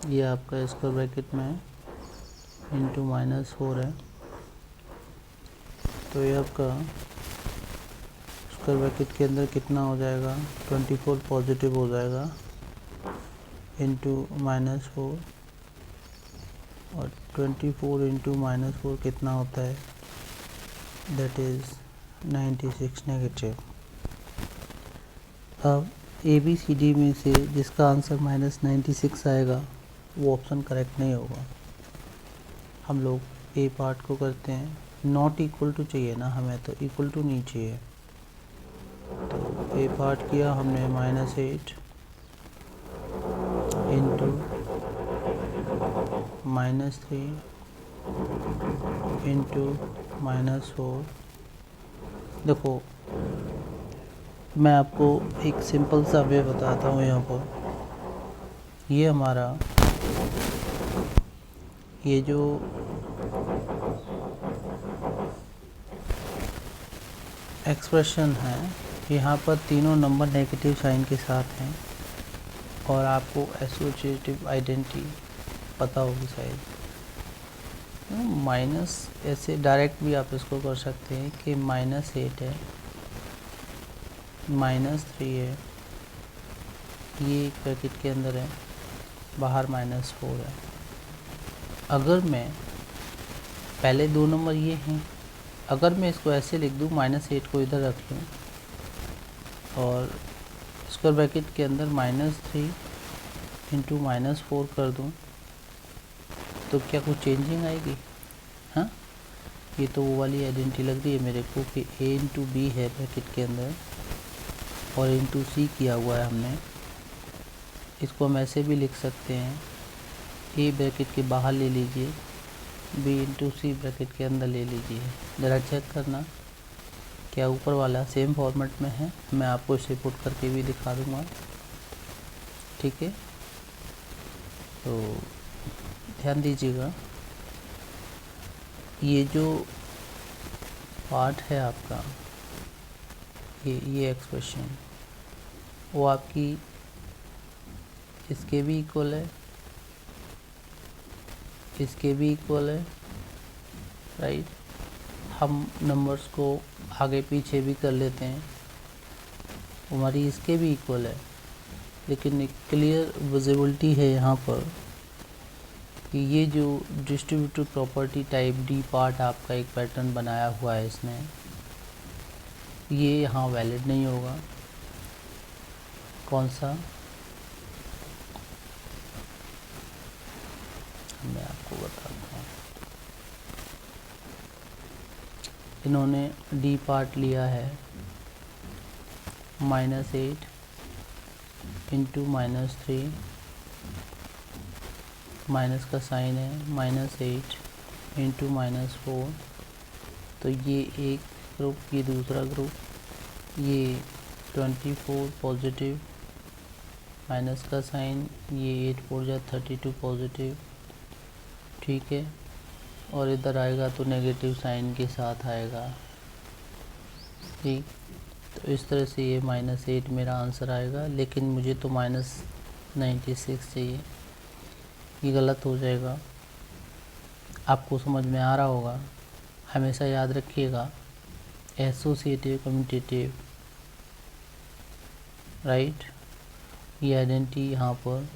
ये आपका स्क्वायर ब्रैकेट में है, इंटू -4 है। तो ये आपका स्क्वायर ब्रैकेट के अंदर कितना हो जाएगा, 24 पॉजिटिव हो जाएगा, इंटू -4, और 24 इंटू -4 कितना होता है, दैट इज़ 96 नेगेटिव। अब ABCD में से जिसका आंसर -96 आएगा वो ऑप्शन करेक्ट नहीं होगा। हम लोग ए पार्ट को करते हैं, नॉट इक्वल टू चाहिए ना हमें, तो इक्वल टू नहीं चाहिए। तो ए पार्ट किया हमने -8 इंटू -3 इंटू -4। देखो मैं आपको एक सिंपल सा वे बताता हूँ। यहाँ पर ये हमारा ये जो एक्सप्रेशन है, यहाँ पर तीनों नंबर नेगेटिव साइन के साथ हैं, और आपको एसोसिएटिव आइडेंटिटी पता होगी शायद। माइनस ऐसे डायरेक्ट भी आप इसको कर सकते हैं कि -8 है, -3 है, ये ब्रैकेट के अंदर है, बाहर -4 है। अगर मैं पहले दो नंबर ये हैं, अगर मैं इसको ऐसे लिख दूँ, -8 को इधर रख लूँ और स्क्वायर ब्रैकेट के अंदर -3 इंटू -4 कर दूँ, तो क्या कुछ चेंजिंग आएगी? हाँ, ये तो वो वाली आइडेंटिटी लग रही है मेरे को कि A इंटू B है ब्रैकेट के अंदर, और इंटू C किया हुआ है हमने। इसको हम ऐसे भी लिख सकते हैं, A ब्रैकेट के बाहर ले लीजिए, B इंटू C ब्रैकेट के अंदर ले लीजिए। ज़रा चेक करना क्या ऊपर वाला सेम फॉर्मेट में है। मैं आपको इसे पुट करके भी दिखा दूँगा, ठीक है। तो ध्यान दीजिएगा, ये जो पार्ट है आपका, ये एक्सप्रेशन, वो आपकी इसके भी इक्वल है, इसके भी इक्वल है, राइट। हम नंबर्स को आगे पीछे भी कर लेते हैं, हमारी इसके भी इक्वल है, लेकिन एक क्लियर विजिबिलिटी है यहाँ पर कि ये जो distributive property type D part आपका एक पैटर्न बनाया हुआ है इसने, ये यहाँ वैलिड नहीं होगा। कौन सा? मैं आपको बताता हूँ। इन्होंने डी पार्ट लिया है -8 इंटू -3, माइनस का साइन है, -8 इंटू -4, तो ये एक ग्रुप, ये दूसरा ग्रुप, ये 24 पॉजिटिव, माइनस का साइन, ये 8 4 जा 32 पॉजिटिव, ठीक है। और इधर आएगा तो नेगेटिव साइन के साथ आएगा, ठीक। तो इस तरह से ये -8 मेरा आंसर आएगा, लेकिन मुझे तो -96 चाहिए, ये गलत हो जाएगा। आपको समझ में आ रहा होगा। हमेशा याद रखिएगा, एसोसिएटिव कम्यूटेटिव, राइट, ये आइडेंटिटी यहाँ पर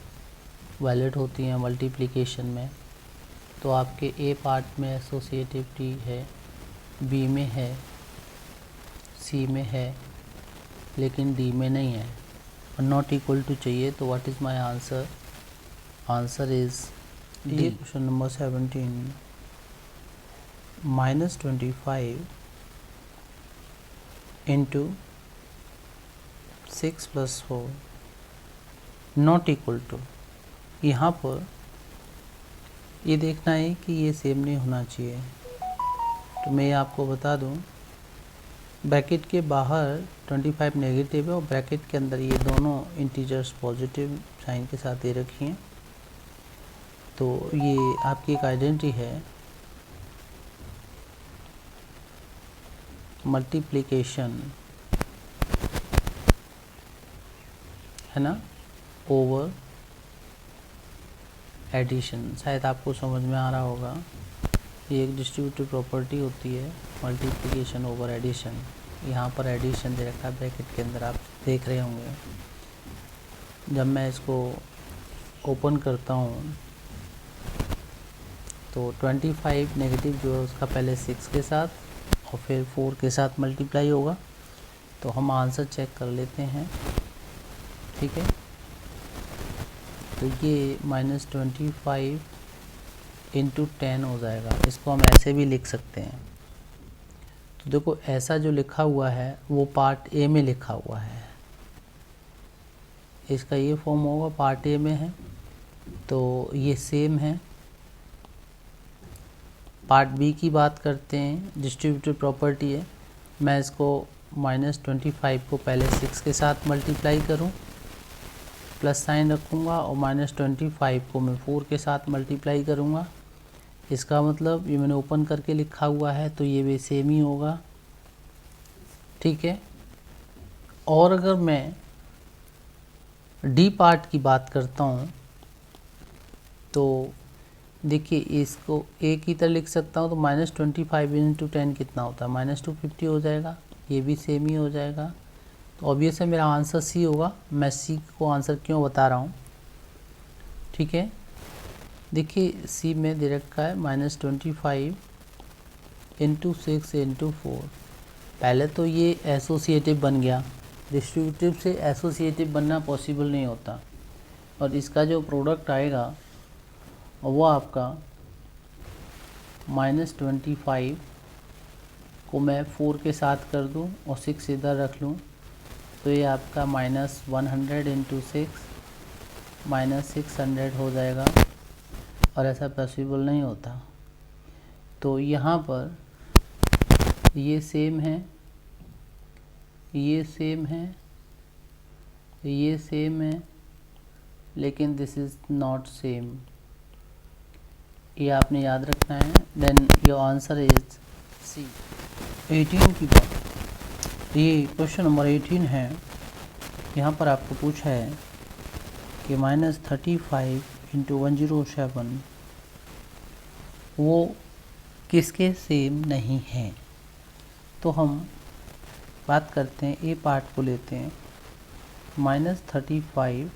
वैलिड होती हैं मल्टीप्लिकेशन में। तो आपके ए पार्ट में एसोसिएटिविटी है, बी में है, सी में है, लेकिन डी में नहीं है, और नॉट इक्वल टू चाहिए। तो what is my answer? Answer is D. Question number 17, -25 into 6 + 4 not equal to, यहाँ पर ये देखना है कि ये सेम नहीं होना चाहिए। तो मैं आपको बता दूं, ब्रैकेट के बाहर 25 नेगेटिव है और ब्रैकेट के अंदर ये दोनों इंटीजर्स पॉजिटिव साइन के साथ दे रखी हैं। तो ये आपकी एक आइडेंटिटी है, मल्टीप्लिकेशन है ना, ओवर एडिशन। शायद आपको समझ में आ रहा होगा, ये एक डिस्ट्रीब्यूटिव प्रॉपर्टी होती है, मल्टीप्लिकेशन ओवर एडिशन। यहाँ पर एडिशन दे रखा है ब्रैकेट के अंदर, आप देख रहे होंगे। जब मैं इसको ओपन करता हूँ तो 25 नेगेटिव जो है उसका पहले 6 के साथ और फिर 4 के साथ मल्टीप्लाई होगा। तो हम आंसर चेक कर लेते हैं, ठीक है। तो ये -25 × 10 हो जाएगा। इसको हम ऐसे भी लिख सकते हैं। तो देखो ऐसा जो लिखा हुआ है वो पार्ट ए में लिखा हुआ है, इसका ये फॉर्म होगा, पार्ट ए में है। तो ये सेम है। पार्ट बी की बात करते हैं, डिस्ट्रीब्यूटिव प्रॉपर्टी है। मैं इसको -25 को पहले 6 के साथ मल्टीप्लाई करूं, प्लस साइन रखूंगा, और -25 को मैं 4 के साथ मल्टीप्लाई करूंगा। इसका मतलब ये मैंने ओपन करके लिखा हुआ है, तो ये भी सेम ही होगा, ठीक है। और अगर मैं डी पार्ट की बात करता हूँ तो देखिए इसको ए की तरह लिख सकता हूँ। तो -25 × 10 कितना होता है, -250 हो जाएगा। ये भी सेम ही हो जाएगा। तो ऑब्वियस है मेरा आंसर सी होगा। मैं सी को आंसर क्यों बता रहा हूँ, ठीक है। देखिए सी में दे रखा है -25 × 6 × 4। पहले तो ये एसोसिएटिव बन गया, डिस्ट्रीब्यूटिव से एसोसिएटिव बनना पॉसिबल नहीं होता। और इसका जो प्रोडक्ट आएगा वो आपका -25 को मैं 4 के साथ कर दूं और 6 इधर रख लूं, तो ये आपका -100 × 6 -600 हो जाएगा। और ऐसा पॉसिबल नहीं होता। तो यहाँ पर ये सेम है, ये सेम है, ये सेम है, लेकिन दिस इज़ नॉट सेम। ये आपने याद रखना है। Then your answer is C. 18 की बात, ये क्वेश्चन नंबर 18 है। यहाँ पर आपको पूछा है कि -35 × 107 वो किसके सेम नहीं है। तो हम बात करते हैं, ए पार्ट को लेते हैं। -35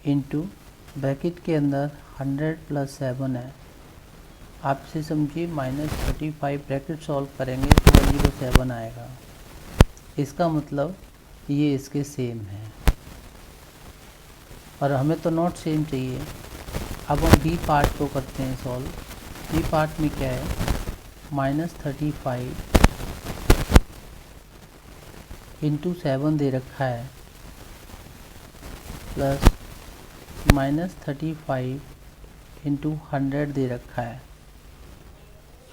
× ब्रैकेट के अंदर 100 + 7 है। आप इसे समझिए, -35 ब्रैकेट सॉल्व करेंगे तो 107 आएगा। इसका मतलब ये इसके सेम है, और हमें तो नॉट सेम चाहिए। अब हम बी पार्ट को करते हैं सॉल्व। बी पार्ट में क्या है, -35 × 7 दे रखा है, प्लस -35 × 100 दे रखा है।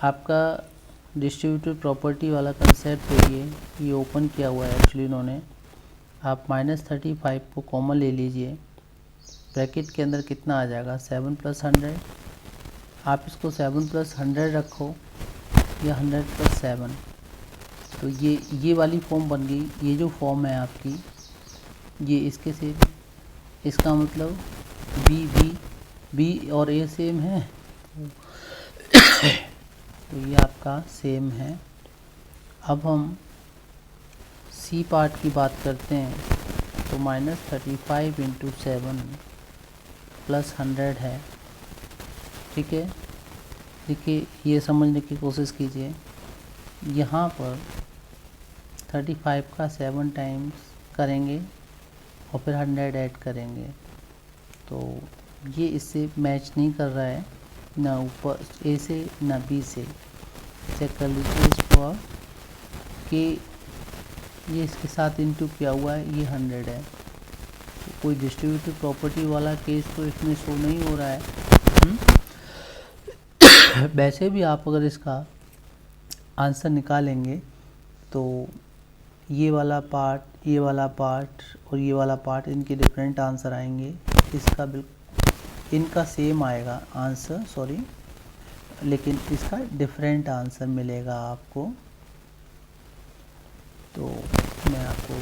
आपका डिस्ट्रीब्यूटिव प्रॉपर्टी वाला कंसेप्ट है, ये ओपन किया हुआ है एक्चुअली इन्होंने। आप -35 को कॉमन ले लीजिए, ब्रैकेट के अंदर कितना आ जाएगा, 7 + 100। आप इसको 7 + 100 रखो या 100 + 7, तो ये वाली फॉर्म बन गई। ये जो फॉर्म है आपकी, ये इसके सेम। इसका मतलब बी और ए सेम है, तो ये आपका सेम है। अब हम सी पार्ट की बात करते हैं, तो -35 × 7 + 100 है, ठीक है। देखिए ये समझने की कोशिश कीजिए, यहाँ पर 35 का 7 टाइम्स करेंगे और फिर 100 ऐड करेंगे, तो ये इससे मैच नहीं कर रहा है, ना ऊपर ए से ना बी से। चेक कर लीजिए इसको आप कि ये इसके साथ इंटू किया हुआ है, ये 100 है। तो कोई डिस्ट्रीब्यूटिव प्रॉपर्टी वाला केस तो इसमें शो नहीं हो रहा है। वैसे भी आप अगर इसका आंसर निकालेंगे तो ये वाला पार्ट और ये वाला पार्ट, इनके डिफरेंट आंसर आएंगे। इसका बिल्कुल इनका सेम आएगा आंसर, सॉरी, लेकिन इसका डिफरेंट आंसर मिलेगा आपको। तो मैं आपको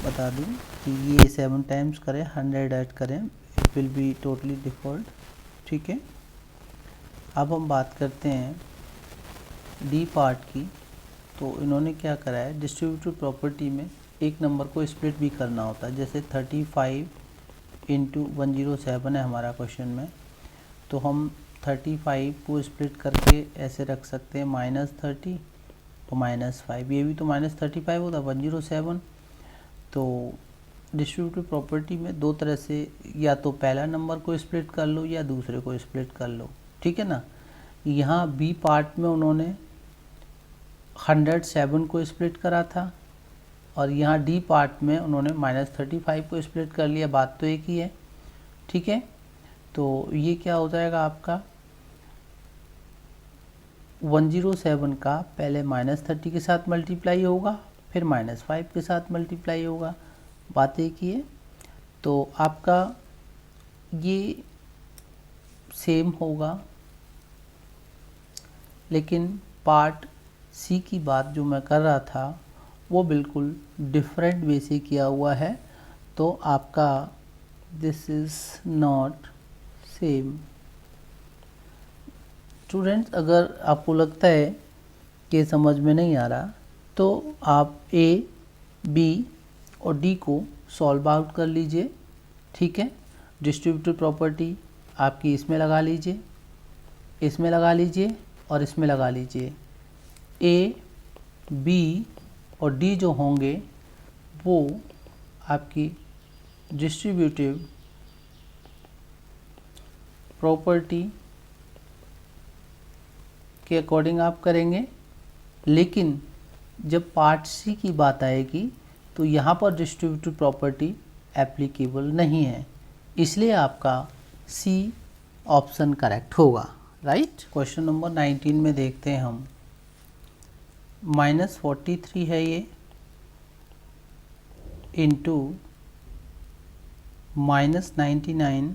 बता दूं कि ये 7 टाइम्स करें, 100 ऐड करें, it will be totally default. ठीक है, अब हम बात करते हैं डी पार्ट की। तो इन्होंने क्या करा है, डिस्ट्रीब्यूटिव प्रॉपर्टी में एक नंबर को स्प्लिट भी करना होता है। जैसे 35 इंटू 107 है हमारा क्वेश्चन में, तो हम 35 को स्प्लिट करके ऐसे रख सकते हैं -30 और -5, ये भी तो -35 होता 107। तो डिस्ट्रीब्यूटिव प्रॉपर्टी में दो तरह से, या तो पहला नंबर को स्प्लिट कर लो या दूसरे को स्प्लिट कर लो, ठीक है ना। यहाँ बी पार्ट में उन्होंने 107 को स्प्लिट करा था और यहाँ डी पार्ट में उन्होंने -35 को स्प्लिट कर लिया, बात तो एक ही है। ठीक है, तो ये क्या हो जाएगा आपका 107 का पहले -30 के साथ मल्टीप्लाई होगा, फिर -5 के साथ मल्टीप्लाई होगा, बात एक ही है। तो आपका ये सेम होगा, लेकिन पार्ट सी की बात जो मैं कर रहा था वो बिल्कुल डिफरेंट वे से किया हुआ है। तो आपका this is not same. Students, अगर आपको लगता है कि समझ में नहीं आ रहा तो आप ए, बी और डी को सॉल्व आउट कर लीजिए। ठीक है, डिस्ट्रीब्यूटिव प्रॉपर्टी आपकी इसमें लगा लीजिए, इसमें लगा लीजिए और इसमें लगा लीजिए। ए, बी और डी जो होंगे वो आपकी डिस्ट्रीब्यूटिव प्रॉपर्टी के अकॉर्डिंग आप करेंगे। लेकिन जब पार्ट सी की बात आएगी तो यहाँ पर डिस्ट्रीब्यूटिव प्रॉपर्टी एप्लीकेबल नहीं है, इसलिए आपका सी ऑप्शन करेक्ट होगा, राइट। क्वेश्चन नंबर 19 में देखते हैं हम, -43 है ये इंटू -99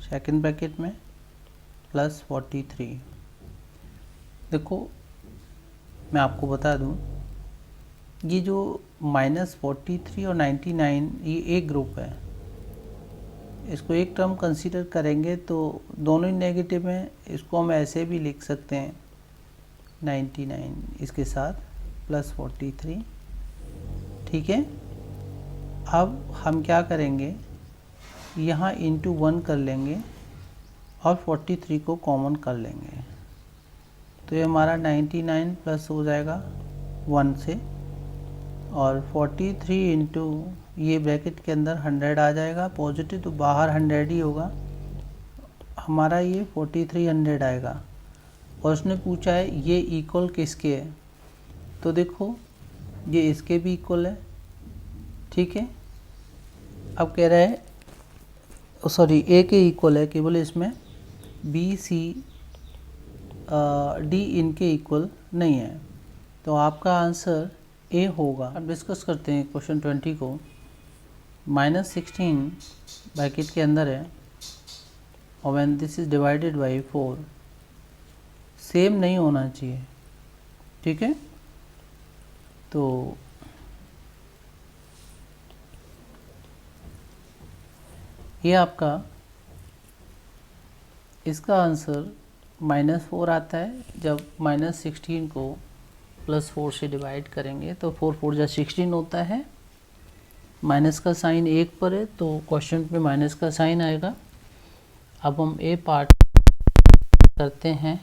सेकेंड ब्रैकेट में +43। देखो मैं आपको बता दूं, ये जो -43 और 99 ये एक ग्रुप है, इसको एक टर्म कंसीडर करेंगे तो दोनों ही नेगेटिव हैं। इसको हम ऐसे भी लिख सकते हैं 99 इसके साथ +43। ठीक है, अब हम क्या करेंगे, यहाँ इंटू 1 कर लेंगे और 43 को कॉमन कर लेंगे, तो ये हमारा 99 प्लस हो जाएगा 1 से, और 43 इंटू ये ब्रैकेट के अंदर 100 आ जाएगा पॉजिटिव, तो बाहर 100 ही होगा हमारा, ये 4300 आएगा। और उसने पूछा है ये इक्वल किसके है, तो देखो ये इसके भी इक्वल है। ठीक है, अब कह रहा है सॉरी ए के इक्वल है केवल, इसमें बी, सी, डी इनके इक्वल नहीं है, तो आपका आंसर ए होगा। अब डिस्कस करते हैं क्वेश्चन 20 को। -16 ब्रैकेट के अंदर है और when this is divided by 4, same नहीं होना चाहिए। ठीक है, तो ये आपका इसका आंसर -4 आता है। जब -16 को +4 से डिवाइड करेंगे तो 4 4 जा 16 होता है। माइनस का साइन एक पर है तो क्वेश्चन पे माइनस का साइन आएगा। अब हम ए पार्ट करते हैं,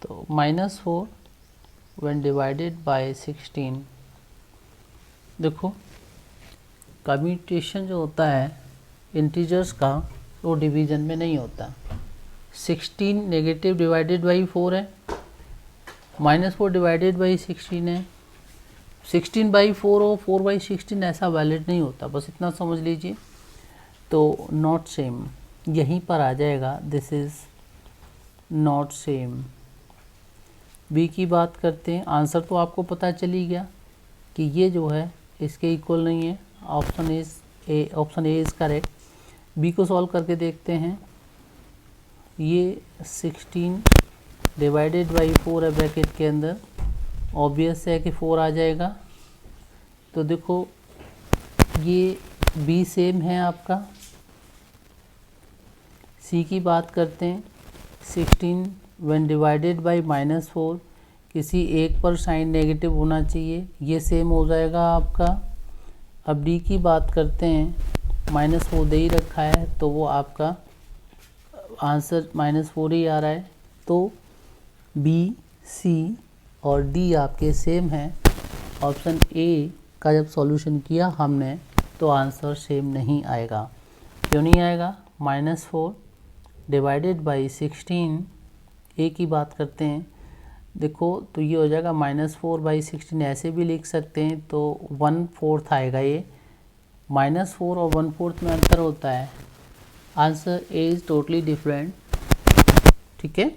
तो -4 व्हेन डिवाइडेड बाय 16, देखो कम्यूटेशन जो होता है इंटीजर्स का वो डिवीज़न में नहीं होता। 16 नेगेटिव डिवाइडेड बाई 4 है, -4 डिवाइडेड बाई 16 है, 16 बाई 4 हो 4 बाई 16 ऐसा वैलिड नहीं होता, बस इतना समझ लीजिए। तो नॉट सेम यहीं पर आ जाएगा, this is not same. B की बात करते हैं, आंसर तो आपको पता चल ही गया कि ये जो है इसके इक्वल नहीं है, option is A, option A is correct. B को सॉल्व करके देखते हैं। ये 16 डिवाइडेड बाई 4 है ब्रैकेट के अंदर, ऑब्वियस है कि 4 आ जाएगा। तो देखो ये बी सेम है आपका। सी की बात करते हैं। 16 व्हेन डिवाइडेड बाई -4, किसी एक पर साइन नेगेटिव होना चाहिए, ये सेम हो जाएगा आपका। अब डी की बात करते हैं। -4 दे ही रखा है तो वो आपका आंसर -4 ही आ रहा है। तो बी, सी और डी आपके सेम हैं। ऑप्शन ए का जब सॉल्यूशन किया हमने तो आंसर सेम नहीं आएगा। क्यों नहीं आएगा? -4 डिवाइडेड बाई 16, ए की बात करते हैं। देखो तो ये हो जाएगा -4/16, ऐसे भी लिख सकते हैं तो 1/4 आएगा। ये -4 और 1/4 में अंतर होता है। Answer A is totally different. ठीक है।